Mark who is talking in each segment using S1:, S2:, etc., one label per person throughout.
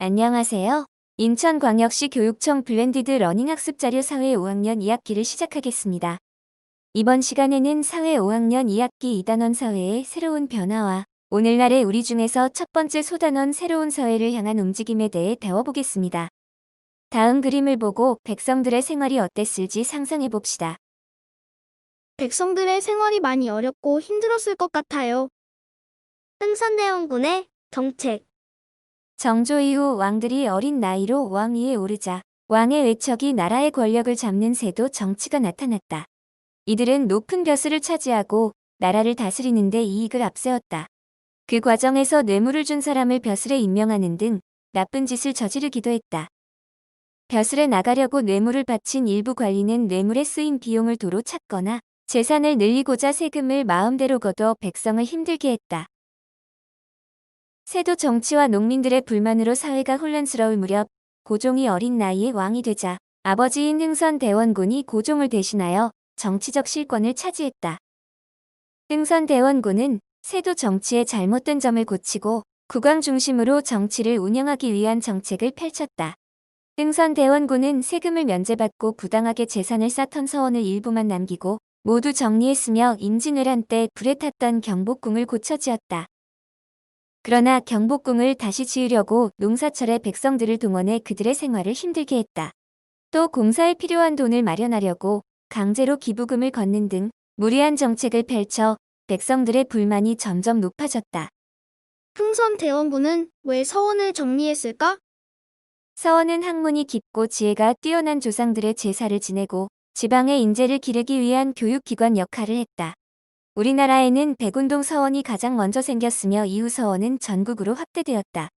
S1: 안녕하세요. 인천광역시 교육청 블렌디드 러닝 학습자료 사회 5학년 2학기를 시작하겠습니다. 이번 시간에는 사회 5학년 2학기 2단원 사회의 새로운 변화와 오늘날의 우리 중에서 첫 번째 소단원 새로운 사회를 향한 움직임에 대해 배워보겠습니다. 다음 그림을 보고 백성들의 생활이 어땠을지 상상해봅시다.
S2: 백성들의 생활이 많이 어렵고 힘들었을 것 같아요. 흥선대원군의 정책.
S1: 정조 이후 왕들이 어린 나이로 왕위에 오르자 왕의 외척이 나라의 권력을 잡는 세도 정치가 나타났다. 이들은 높은 벼슬을 차지하고 나라를 다스리는 데 이익을 앞세웠다. 그 과정에서 뇌물을 준 사람을 벼슬에 임명하는 등 나쁜 짓을 저지르기도 했다. 벼슬에 나가려고 뇌물을 바친 일부 관리는 뇌물에 쓰인 비용을 도로 찾거나 재산을 늘리고자 세금을 마음대로 걷어 백성을 힘들게 했다. 세도 정치와 농민들의 불만으로 사회가 혼란스러울 무렵 고종이 어린 나이에 왕이 되자 아버지인 흥선대원군이 고종을 대신하여 정치적 실권을 차지했다. 흥선대원군은 세도 정치의 잘못된 점을 고치고 국왕 중심으로 정치를 운영하기 위한 정책을 펼쳤다. 흥선대원군은 세금을 면제받고 부당하게 재산을 쌓던 서원을 일부만 남기고 모두 정리했으며 임진왜란 때 불에 탔던 경복궁을 고쳐지었다. 그러나 경복궁을 다시 지으려고 농사철에 백성들을 동원해 그들의 생활을 힘들게 했다. 또 공사에 필요한 돈을 마련하려고 강제로 기부금을 걷는 등 무리한 정책을 펼쳐 백성들의 불만이 점점 높아졌다.
S2: 흥선대원군은 왜 서원을 정리했을까?
S1: 서원은 학문이 깊고 지혜가 뛰어난 조상들의 제사를 지내고 지방의 인재를 기르기 위한 교육기관 역할을 했다. 우리나라에는 백운동 서원이 가장 먼저 생겼으며 이후 서원은 전국으로 확대되었다.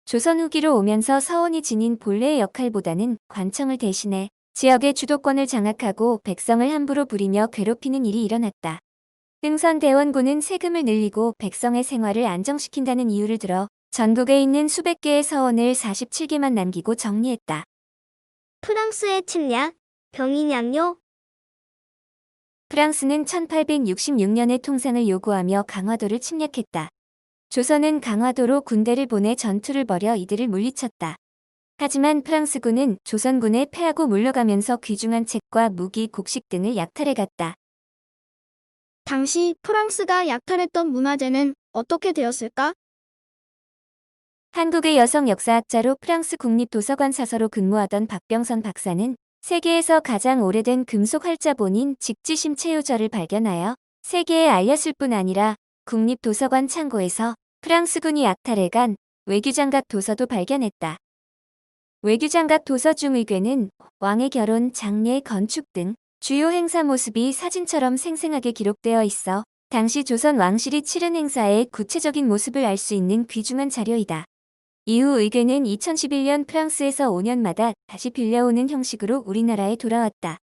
S1: 조선 후기로 오면서 서원이 지닌 본래의 역할보다는 관청을 대신해 지역의 주도권을 장악하고 백성을 함부로 부리며 괴롭히는 일이 일어났다. 흥선대원군은 세금을 늘리고 백성의 생활을 안정시킨다는 이유를 들어 전국에 있는 수백 개의 서원을 47개만 남기고 정리했다.
S2: 프랑스의 침략, 병인양요.
S1: 프랑스는 1866년에 통상을 요구하며 강화도를 침략했다. 조선은 강화도로 군대를 보내 전투를 벌여 이들을 물리쳤다. 하지만 프랑스군은 조선군에 패하고 물러가면서 귀중한 책과 무기, 곡식 등을 약탈해갔다.
S2: 당시 프랑스가 약탈했던 문화재는 어떻게 되었을까?
S1: 한국의 여성 역사학자로 프랑스 국립도서관 사서로 근무하던 박병선 박사는 세계에서 가장 오래된 금속 활자본인 직지심 체유절을 발견하여 세계에 알렸을 뿐 아니라 국립도서관 창고에서 프랑스군이 약탈해간 외규장각 도서도 발견했다. 외규장각 도서 중 의궤는 왕의 결혼, 장례, 건축 등 주요 행사 모습이 사진처럼 생생하게 기록되어 있어 당시 조선 왕실이 치른 행사의 구체적인 모습을 알 수 있는 귀중한 자료이다. 이후 의궤는 2011년 프랑스에서 5년마다 다시 빌려오는 형식으로 우리나라에 돌아왔다.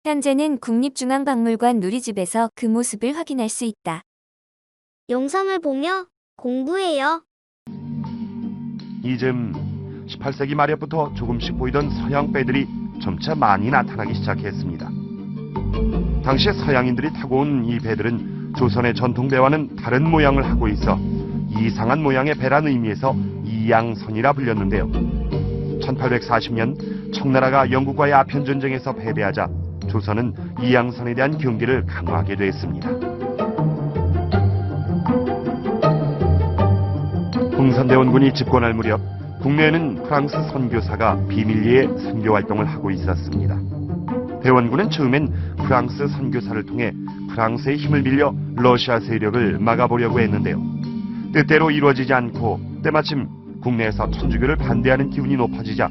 S1: 현재는 국립중앙박물관 누리집에서 그 모습을 확인할 수 있다.
S2: 영상을 보며 공부해요.
S3: 이즘 18세기 말엽부터 조금씩 보이던 서양 배들이 점차 많이 나타나기 시작했습니다. 당시 서양인들이 타고 온 이 배들은 조선의 전통배와는 다른 모양을 하고 있어 이상한 모양의 배란 의미에서 이양선이라 불렸는데요. 1840년 청나라가 영국과의 아편전쟁에서 패배하자 조선은 이양선에 대한 경계를 강화하게 됐습니다. 흥선대원군이 집권할 무렵 국내에는 프랑스 선교사가 비밀리에 선교 활동을 하고 있었습니다. 대원군은 처음엔 프랑스 선교사를 통해 프랑스의 힘을 빌려 러시아 세력을 막아보려고 했는데요. 뜻대로 이루어지지 않고 때마침 국내에서 천주교를 반대하는 기운이 높아지자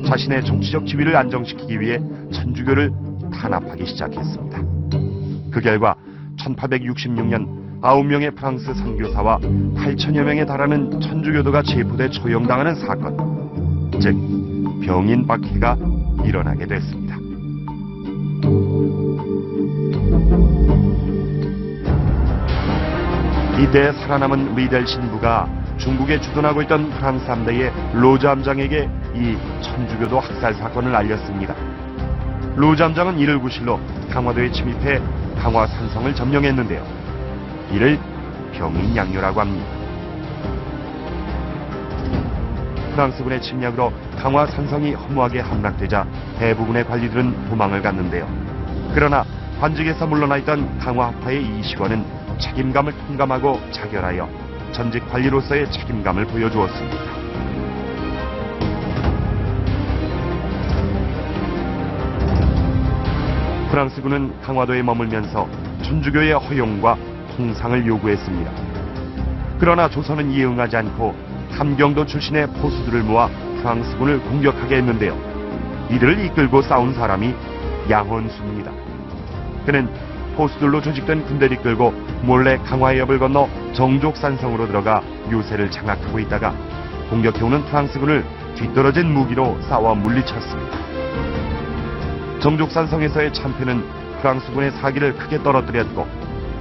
S3: 자신의 정치적 지위를 안정시키기 위해 천주교를 탄압하기 시작했습니다. 그 결과 1866년 9명의 프랑스 선교사와 8천여 명에 달하는 천주교도가 체포돼 처형당하는 사건, 즉 병인 박해가 일어나게 됐습니다. 이때 살아남은 리델 신부가 중국에 주둔하고 있던 프랑스 함대의 로즈 함장에게 이 천주교도 학살 사건을 알렸습니다. 로즈 함장은 이를 구실로 강화도에 침입해 강화 산성을 점령했는데요. 이를 병인양요라고 합니다. 프랑스군의 침략으로 강화 산성이 허무하게 함락되자 대부분의 관리들은 도망을 갔는데요. 그러나 관직에서 물러나 있던 강화파의 이식원은 책임감을 통감하고 자결하여 전직 관리로서의 책임감을 보여주었습니다. 프랑스군은 강화도에 머물면서 천주교의 허용과 통상을 요구했습니다. 그러나 조선은 이에 응하지 않고 함경도 출신의 포수들을 모아 프랑스군을 공격하게 했는데요. 이들을 이끌고 싸운 사람이 양헌수입니다. 그는 포수들로 조직된 군대를 이끌고 몰래 강화의 엽을 건너 정족산성으로 들어가 요새를 장악하고 있다가 공격해오는 프랑스군을 뒤떨어진 무기로 싸워 물리쳤습니다. 정족산성에서의 참패는 프랑스군의 사기를 크게 떨어뜨렸고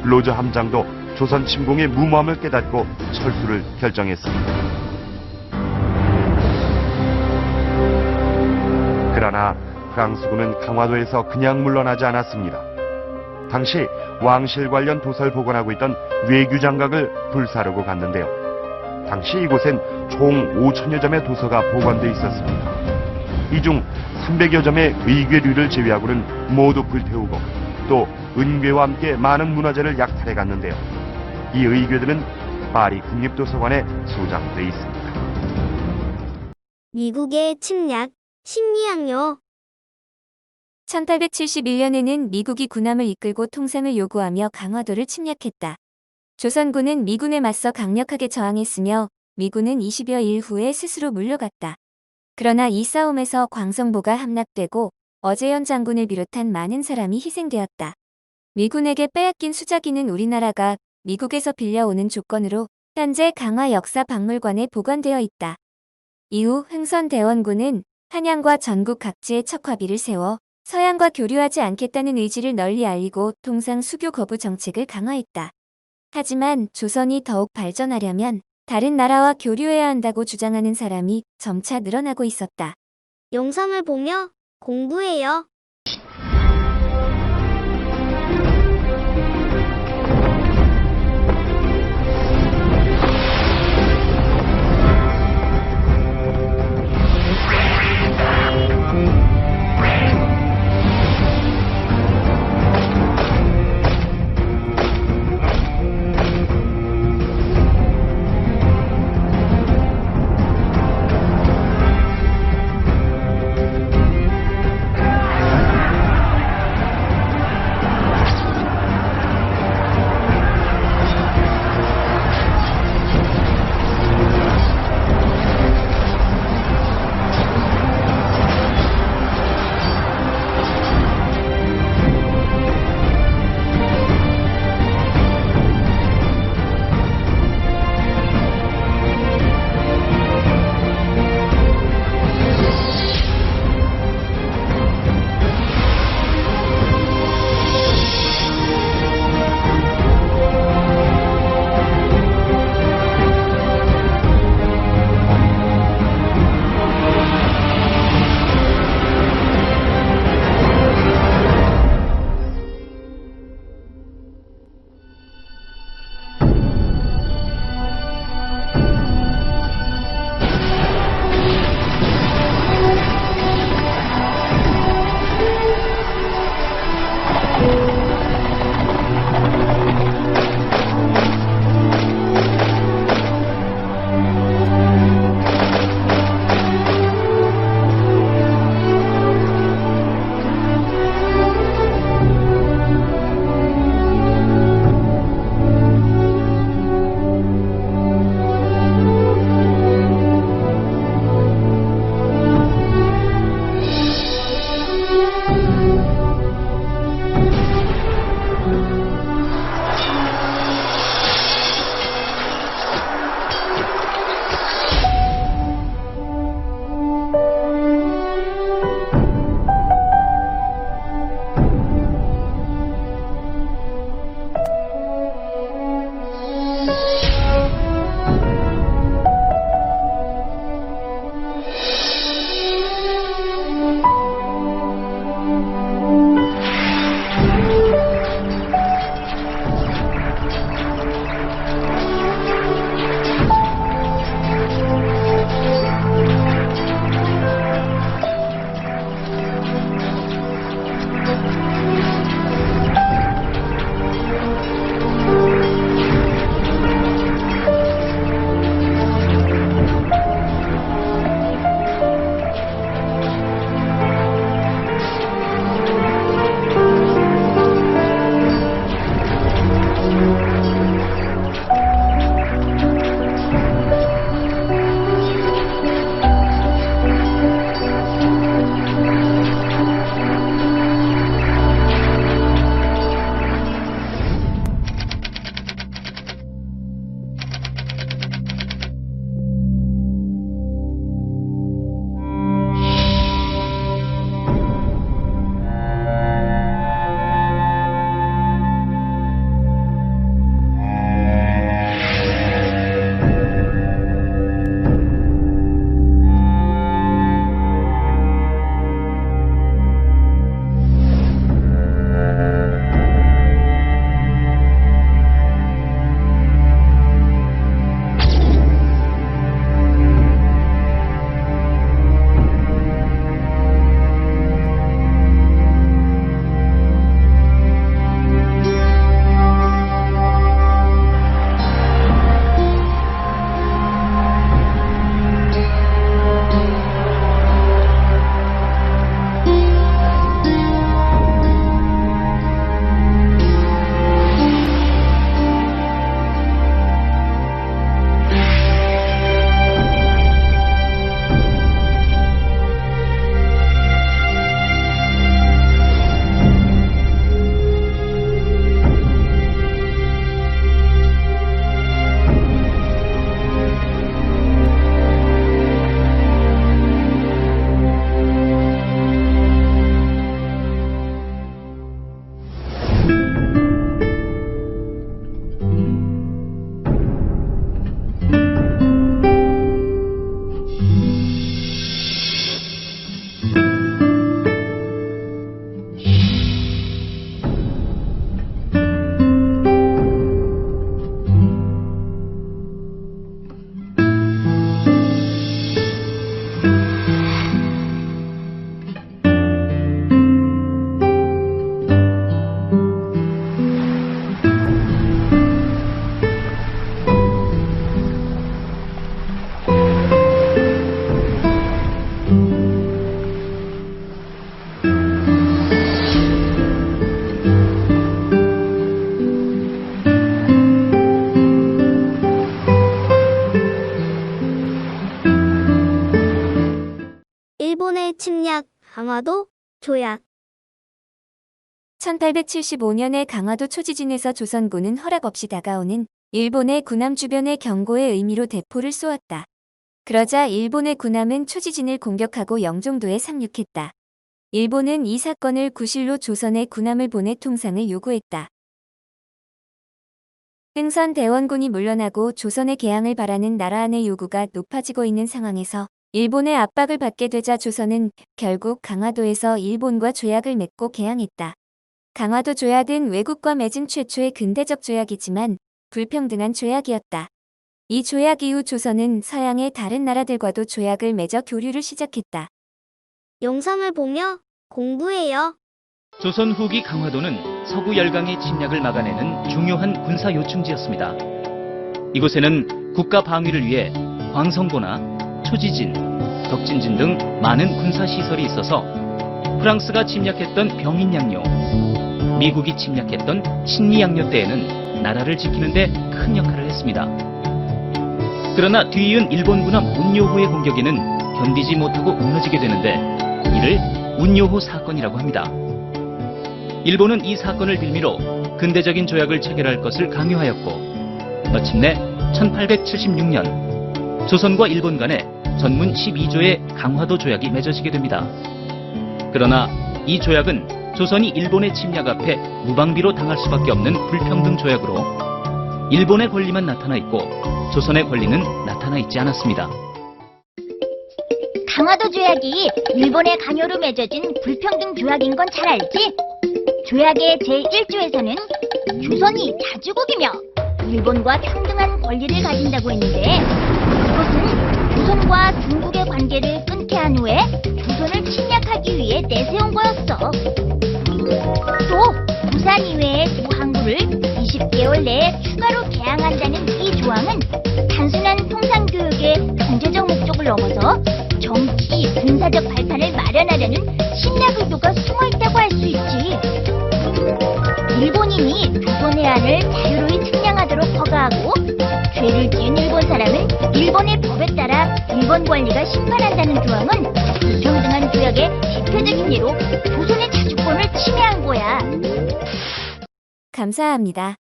S3: 로저 함장도 조선 침공의 무모함을 깨닫고 철수를 결정했습니다. 그러나 프랑스군은 강화도에서 그냥 물러나지 않았습니다. 당시 왕실 관련 도서를 보관하고 있던 외규장각을 불사르고 갔는데요. 당시 이곳엔 총 5천여 점의 도서가 보관돼 있었습니다. 이 중 300여 점의 의궤류를 제외하고는 모두 불태우고 또 은궤와 함께 많은 문화재를 약탈해 갔는데요. 이 의궤들은 파리 국립도서관에 소장돼 있습니다.
S2: 미국의 침략, 심리학요.
S1: 1871년에는 미국이 군함을 이끌고 통상을 요구하며 강화도를 침략했다. 조선군은 미군에 맞서 강력하게 저항했으며 미군은 20여 일 후에 스스로 물러갔다. 그러나 이 싸움에서 광성보가 함락되고 어재현 장군을 비롯한 많은 사람이 희생되었다. 미군에게 빼앗긴 수자기는 우리나라가 미국에서 빌려오는 조건으로 현재 강화 역사박물관에 보관되어 있다. 이후 흥선대원군은 한양과 전국 각지에 척화비를 세워 서양과 교류하지 않겠다는 의지를 널리 알리고 통상 수교 거부 정책을 강화했다. 하지만 조선이 더욱 발전하려면 다른 나라와 교류해야 한다고 주장하는 사람이 점차 늘어나고 있었다.
S2: 영상을 보며 공부해요. 일본의 침략, 강화도, 조약.
S1: 1875년에 강화도 초지진에서 조선군은 허락 없이 다가오는 일본의 군함 주변의 경고의 의미로 대포를 쏘았다. 그러자 일본의 군함은 초지진을 공격하고 영종도에 상륙했다. 일본은 이 사건을 구실로 조선의 군함을 보내 통상을 요구했다. 흥선 대원군이 물러나고 조선의 개항을 바라는 나라 안의 요구가 높아지고 있는 상황에서 일본의 압박을 받게 되자 조선은 결국 강화도에서 일본과 조약을 맺고 개항했다. 강화도 조약은 외국과 맺은 최초의 근대적 조약이지만 불평등한 조약이었다. 이 조약 이후 조선은 서양의 다른 나라들과도 조약을 맺어 교류를 시작했다.
S2: 영상을 보며 공부해요.
S4: 조선 후기 강화도는 서구 열강의 침략을 막아내는 중요한 군사 요충지였습니다. 이곳에는 국가 방위를 위해 광성고나 초지진, 덕진진 등 많은 군사 시설이 있어서 프랑스가 침략했던 병인양요, 미국이 침략했던 신미양요 때에는 나라를 지키는 데 큰 역할을 했습니다. 그러나 뒤이은 일본 군함 운요호의 공격에는 견디지 못하고 무너지게 되는데 이를 운요호 사건이라고 합니다. 일본은 이 사건을 빌미로 근대적인 조약을 체결할 것을 강요하였고 마침내 1876년 조선과 일본 간에 전문 12조의 강화도 조약이 맺어지게 됩니다. 그러나 이 조약은 조선이 일본의 침략 앞에 무방비로 당할 수밖에 없는 불평등 조약으로 일본의 권리만 나타나 있고 조선의 권리는 나타나 있지 않았습니다.
S5: 강화도 조약이 일본의 강요로 맺어진 불평등 조약인 건 잘 알지? 조약의 제1조에서는 조선이 자주국이며 일본과 평등한 권리를 가진다고 했는데 이것은 조선과 중국의 관계를 끊게 한 후에 조선을 침략하기 위해 내세운 거였어. 또 부산 이외의 두 항구를 20개월 내에 추가로 개항한다는 이 조항은 단순한 통상교육의 경제적 목적을 넘어서 정치, 군사적 발판을 마련하려는 침략 의도가 숨어있다고 할 수 있지. 일본인이 조선 해안을 자유로이 측량하도록 허가하고 죄를 지은 일본 사람은 일본의 법에 따라 일본 관리가 심판한다는 조항은 불평등한 조약의 대표적인 예로 조선의 자주권을 침해한 거야.
S1: 감사합니다.